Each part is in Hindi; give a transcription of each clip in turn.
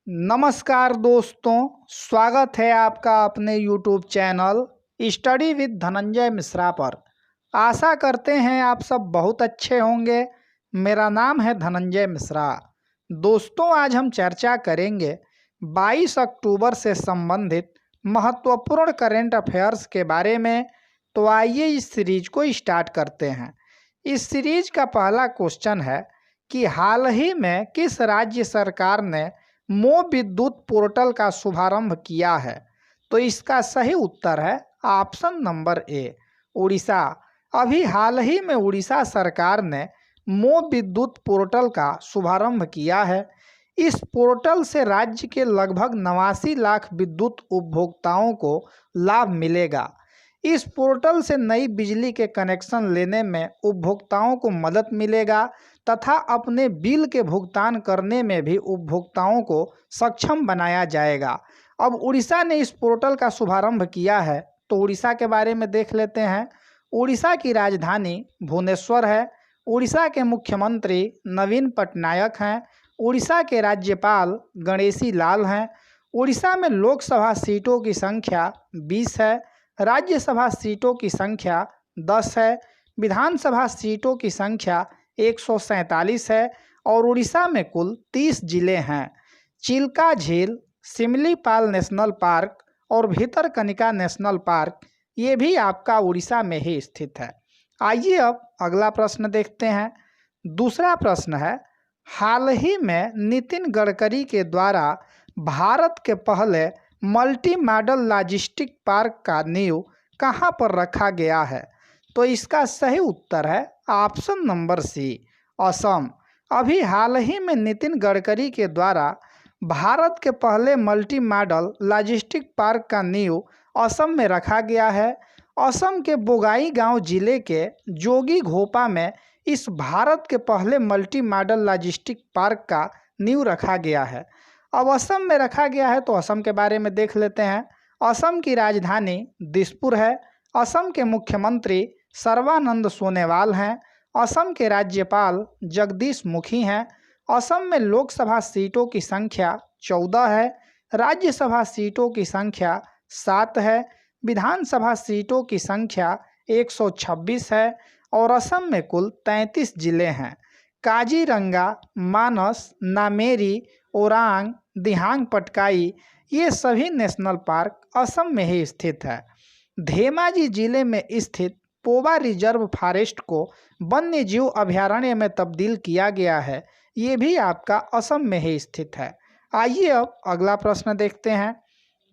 नमस्कार दोस्तों, स्वागत है आपका अपने YouTube channel study with Dhananjay Mishra पर। आशा करते हैं आप सब बहुत अच्छे होंगे। मेरा नाम है धनंजय मिश्रा। दोस्तों, आज हम चर्चा करेंगे 22 अक्टूबर से संबंधित महत्वपूर्ण करंट अफेयर्स के बारे में। तो आइए इस सीरीज को स्टार्ट करते हैं। इस सीरीज का पहला क्वेश्चन है कि हाल ही में किस राज्य सरकार ने मो विद्युत पोर्टल का शुभारंभ किया है? तो इसका सही उत्तर है ऑप्शन नंबर ए, उड़ीसा। अभी हाल ही में उड़ीसा सरकार ने मो विद्युत पोर्टल का शुभारंभ किया है। इस पोर्टल से राज्य के लगभग 89 लाख विद्युत उपभोक्ताओं को लाभ मिलेगा। इस पोर्टल से नई बिजली के कनेक्शन लेने में उपभोक्ताओं को मदद मिलेगा तथा अपने बिल के भुगतान करने में भी उपभोक्ताओं को सक्षम बनाया जाएगा। अब उड़ीसा ने इस पोर्टल का शुभारंभ किया है, तो उड़ीसा के बारे में देख लेते हैं। उड़ीसा की राजधानी भुवनेश्वर है। उड़ीसा के मुख्यमंत्री नवीन पटनायक हैं। उड़ीसा के राज्यपाल गणेशी लाल हैं। उड़ीसा में लोकसभा सीटों की संख्या 20 है। राज्यसभा सीटों की संख्या 10 है। विधानसभा सीटों की संख्या 147 है और उड़ीसा में कुल 30 जिले हैं। चिल्का झील, सिमलीपाल नेशनल पार्क और भितरकनिका नेशनल पार्क ये भी आपका उड़ीसा में ही स्थित है। आइए अब अगला प्रश्न देखते हैं। दूसरा प्रश्न है, हाल ही में नितिन गडकरी के द्वारा भारत के पहले मल्टी मॉडल लॉजिस्टिक पार्क का नींव कहां पर रखा गया है? तो इसका सही उत्तर है ऑप्शन नंबर सी, असम। अभी हाल ही में नितिन गडकरी के द्वारा भारत के पहले मल्टी मॉडल लॉजिस्टिक पार्क का नींव असम में रखा गया है। असम के बोगाईगांव जिले के जोगी घोपा में इस भारत के पहले मल्टी मॉडल लॉजिस्टिक पार्क का नींव रखा गया है। अब असम में रखा गया है तो असम के बारे में देख लेते हैं। असम की राजधानी दिसपुर है। असम के मुख्यमंत्री सर्बानंद सोनोवाल हैं। असम के राज्यपाल जगदीश मुखी हैं। असम में लोकसभा सीटों की संख्या 14 है। राज्यसभा सीटों की संख्या 7 है। विधानसभा सीटों की संख्या 126 है और असम में कुल 33 जिले हैं। काजीरंगा, मानस, नामेरी, ओरांग, दिहांग पटकाई ये सभी नेशनल पार्क असम में ही स्थित है। धेमाजी जिले में स्थित पोवा रिजर्व फॉरेस्ट को वन्य जीव अभयारण्य में तब्दील किया गया है। ये भी आपका असम में ही स्थित है। आइए अब अगला प्रश्न देखते हैं।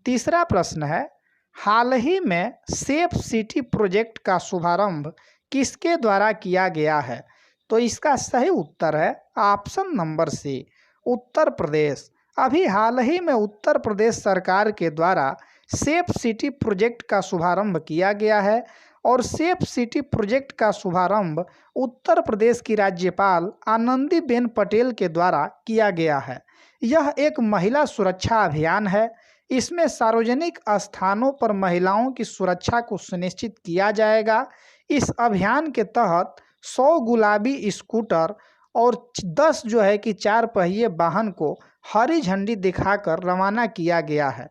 तीसरा प्रश्न है, हाल ही में सेफ सिटी प्रोजेक्ट का शुभारंभ किसके द्वारा किया गया है? तो इसका सही उत्तर है ऑप्शन नंबर सी, उत्तर प्रदेश। अभी हाल ही में उत्तर प्रदेश सरकार के द्वारा सेफ सिटी प्रोजेक्ट का शुभारंभ किया गया है और सेफ सिटी प्रोजेक्ट का शुभारंभ उत्तर प्रदेश की राज्यपाल आनंदीबेन पटेल के द्वारा किया गया है। यह एक महिला सुरक्षा अभियान है। इसमें सार्वजनिक स्थानों पर महिलाओं की सुरक्षा को सुनिश्चित किया जाएगा। इस अभियान के तहत 100 गुलाबी स्कूटर और 10 जो है कि 4 पहिए वाहन को हरी झंडी दिखाकर रवाना किया गया है।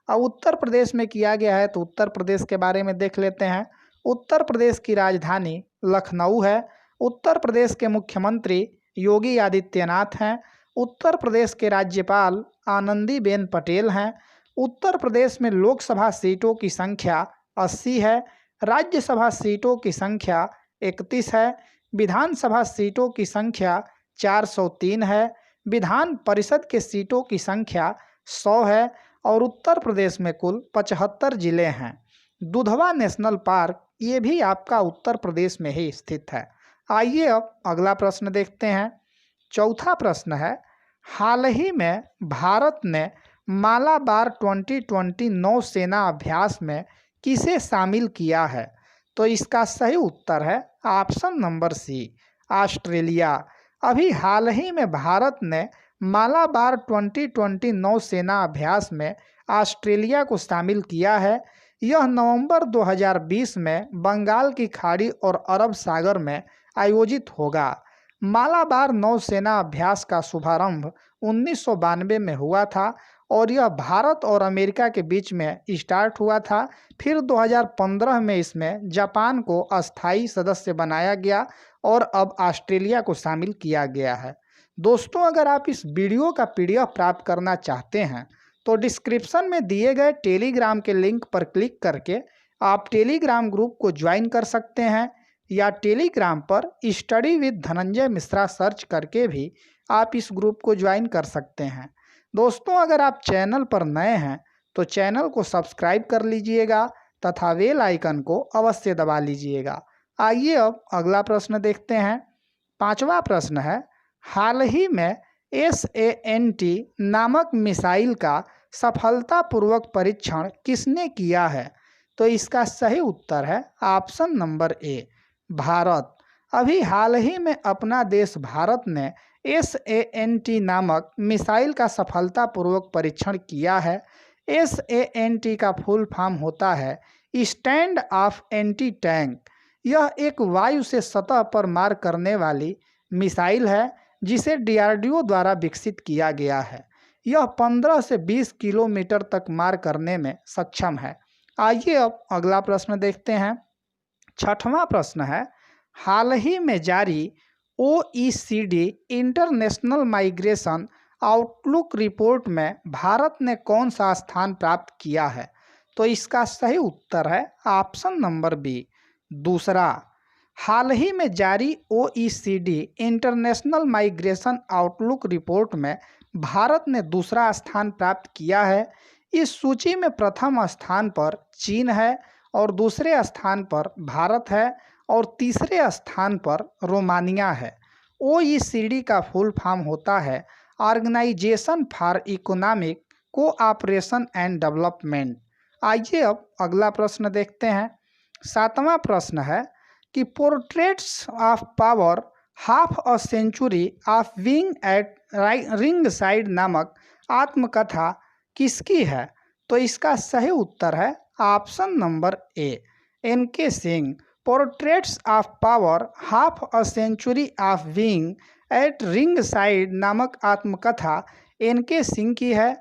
अब उत्तर प्रदेश में किया गया है तो उत्तर प्रदेश के बारे में देख लेते हैं। उत्तर प्रदेश की राजधानी लखनऊ है। उत्तर प्रदेश के मुख्यमंत्री योगी आदित्यनाथ हैं। उत्तर प्रदेश के राज्यपाल आनंदीबेन पटेल हैं। उत्तर प्रदेश में लोकसभा सीटों की संख्या 80 है। राज्यसभा सीटों की संख्या 31 है। विधानसभा सीटों की संख्या 403 है। विधान परिषद के सीटों की संख्या 100 है और उत्तर प्रदेश में कुल 75 जिले हैं। दुधवा नेशनल पार्क ये भी आपका उत्तर प्रदेश में ही स्थित है। आइए अब अगला प्रश्न देखते हैं। चौथा प्रश्न है, हाल ही में भारत ने मालाबार 2020 नौसेना अभ्यास में किसे शामिल किया है? तो इसका सही उत्तर है ऑप्शन नंबर सी, ऑस्ट्रेलिया। अभी हाल ही में भारत ने मालाबार 2020 नौसेना अभ्यास में ऑस्ट्रेलिया को शामिल किया है। यह नवंबर 2020 में बंगाल की खाड़ी और अरब सागर में आयोजित होगा। मालाबार नौसेना अभ्यास का शुभारंभ 1992 में हुआ था और यह भारत और अमेरिका के बीच में स्टार्ट हुआ था। फिर 2015 में इसमें जापान को अस्थायी सदस्य बनाया गया और अब ऑस्ट्रेलिया को शामिल किया गया है। दोस्तों, अगर आप इस वीडियो का पीडीएफ प्राप्त करना चाहते हैं तो डिस्क्रिप्शन में दिए गए टेलीग्राम के लिंक पर क्लिक करके आप टेलीग्राम ग्रुप को ज्वाइन कर सकते हैं, या टेलीग्राम पर study with Dhananjay Mishra search करके भी आप इस ग्रुप को ज्वाइन कर सकते हैं। दोस्तों, अगर आप चैनल पर नए हैं तो चैनल को सब्सक्राइब कर लीजिएगा तथा बेल आइकन को अवश्य दबा लीजिएगा। आइए अब अगला प्रश्न देखते हैं। पांचवा प्रश्न है, हाल ही में SANT नामक मिसाइल का सफलतापूर्वक परीक्षण किसने किया है? तो इसका सही उत्तर है ऑप्शन नंबर ए, भारत। अभी हाल ही में अपना देश भारत ने SANT नामक मिसाइल का सफलतापूर्वक परीक्षण किया है। SANT का फुल फॉर्म होता है स्टैंड ऑफ एंटी टैंक। यह एक वायु से सतह पर मार करने वाली मिसाइल है जिसे DRDO द्वारा विकसित किया गया है। यह 15 से 20 किलोमीटर तक मार करने में सक्षम है। आइए अब अगला प्रश्न देखते हैं। छठवां प्रश्न है, हाल ही में जारी OECD international migration outlook report में भारत ने कौन सा स्थान प्राप्त किया है? तो इसका सही उत्तर है ऑप्शन नंबर बी, दूसरा। हाल ही में जारी OECD international migration outlook report में भारत ने दूसरा स्थान प्राप्त किया है। इस सूची में प्रथम स्थान पर चीन है और दूसरे स्थान पर भारत है और तीसरे स्थान पर रोमानिया है। OECD का फुल फॉर्म होता है Organisation for Economic Cooperation and Development. आइए अब अगला प्रश्न देखते हैं। सातवां प्रश्न है कि portraits of power half a century of being at ringside नामक आत्मकथा किसकी है? तो इसका सही उत्तर है option number A, NK Singh. Portraits of power half a century of being at ringside नामक आत्मकथा NK सिंह की है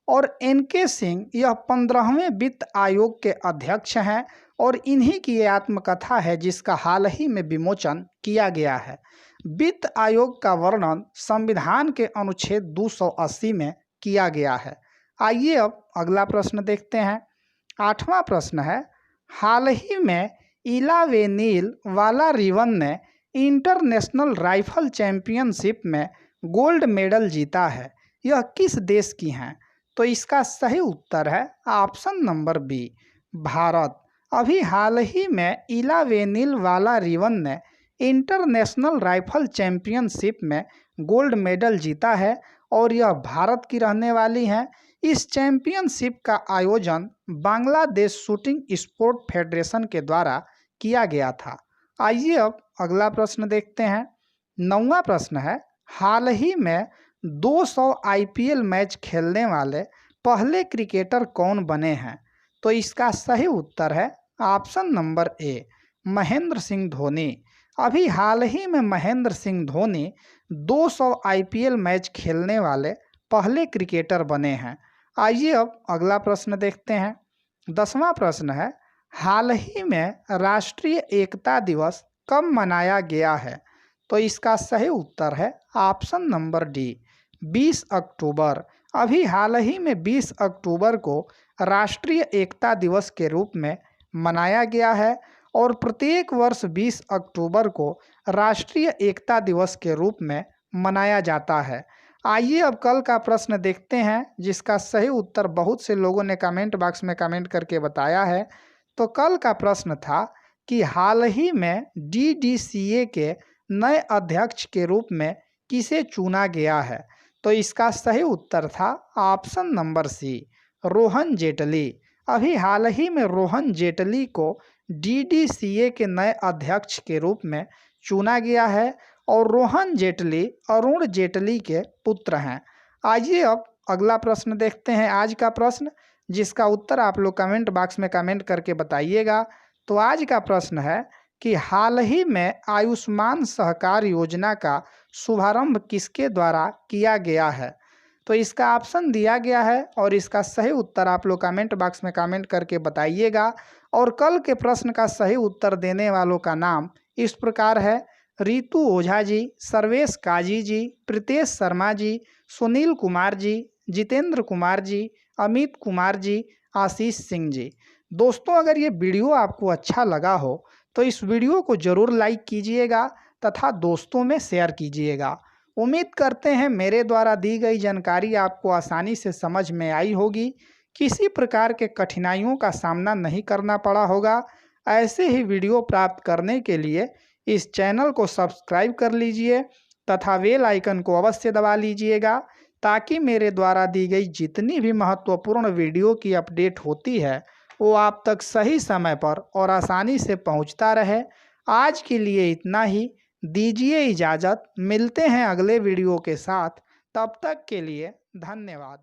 और NK सिंह यह 15वें वित्त आयोग के अध्यक्ष हैं और इन्हीं की ये आत्मकथा है जिसका हाल ही में विमोचन किया गया है। वित्त आयोग का वर्णन संविधान के अनुच्छेद 280 में किया गया है। आइए अब अगला प्रश्न देखते हैं। आठवां प्रश्न है, हाल ही में इलावेनिल वाला रिवन ने इंटरनेशनल राइफल चैंपियनशिप में गोल्ड मेडल जीता है। यह किस देश की हैं? तो इसका सही उत्तर है ऑप्शन नंबर बी, भारत। अभी हाल ही में इलावेनिल वाला रिवन ने इंटरनेशनल राइफल चैंपियनशिप में गोल्ड मेडल जीता है और यह भारत की रहने वाली हैं। इस चैंपियनशिप का आयोजन बांग्लादेश शूटिंग स्पोर्ट फेडरेशन के द्वारा किया गया था। आइए अब अगला प्रश्न देखते हैं। नौवां प्रश्न है, हाल ही में 200 IPL मैच खेलने वाले पहले क्रिकेटर कौन बने हैं? तो इसका सही उत्तर है ऑप्शन नंबर ए, महेंद्र सिंह धोनी। अभी हाल ही में महेंद्र सिंह धोनी 200 IPL मैच खेलने वाले पहले क्रिकेटर बने हैं। आइए अब अगला प्रश्न देखते हैं। 10वां प्रश्न है, हाल ही में राष्ट्रीय एकता दिवस कब मनाया गया है? तो इसका सही उत्तर है ऑप्शन नंबर डी, 20 अक्टूबर। अभी हाल ही में 20 अक्टूबर को राष्ट्रीय एकता दिवस के रूप में मनाया गया है और प्रत्येक वर्ष 20 अक्टूबर को राष्ट्रीय एकता दिवस के रूप में मनाया जाता है। आइए अब कल का प्रश्न देखते हैं जिसका सही उत्तर बहुत से लोगों ने कमेंट बॉक्स में कमेंट करके बताया है। तो कल का प्रश्न था कि हाल ही में DDCA के नए अध्यक्ष के रूप में किसे चुना गया है? तो इसका सही उत्तर था option number C, Rohan Jaitley. अभी हाल ही में रोहन जेटली को DDCA के नए अध्यक्ष के रूप में चुना गया है और रोहन जेटली अरुण जेटली के पुत्र हैं। आइए अब अगला प्रश्न देखते हैं, आज का प्रश्न जिसका उत्तर आप लोग कमेंट बॉक्स में कमेंट करके बताइएगा। तो आज का प्रश्न है कि हाल ही में आयुष्मान सहकार योजना का शुभारंभ किसके द्वारा किया गया है? तो इसका ऑप्शन दिया गया है और इसका सही उत्तर आप लोग कमेंट बॉक्स में कमेंट करके बताइएगा। और कल के प्रश्न का सही उत्तर देने वालों का नाम इस प्रकार है: रितु ओझा जी, सर्वेश काजी जी, प्रीतेश शर्मा जी, सुनील कुमार जी, जितेंद्र कुमार जी, अमित कुमार जी, आशीष सिंह जी। दोस्तों, अगर ये वीडियो आपको अच्छा लगा हो तो इस वीडियो को ज़रूर लाइक कीजिएगा तथा दोस्तों में शेयर कीजिएगा। उम्मीद करते हैं मेरे द्वारा दी गई जानकारी आपको आसानी से समझ में आई होगी, किसी प्रकार के कठिनाइयों का सामना नहीं करना पड़ा होगा। ऐसे ही वीडियो प्राप्त करने के लिए इस चैनल को सब्सक्राइब कर लीजिए तथा बेल आइकन को अवश्य दबा लीजिएगा, ताकि मेरे द्वारा दी गई जितनी भी महत्वपूर्ण वीडियो की अपडेट होती है वो आप तक सही समय पर और आसानी से पहुंचता रहे। आज के लिए इतना ही, दीजिए इजाज़त। मिलते हैं अगले वीडियो के साथ, तब तक के लिए धन्यवाद।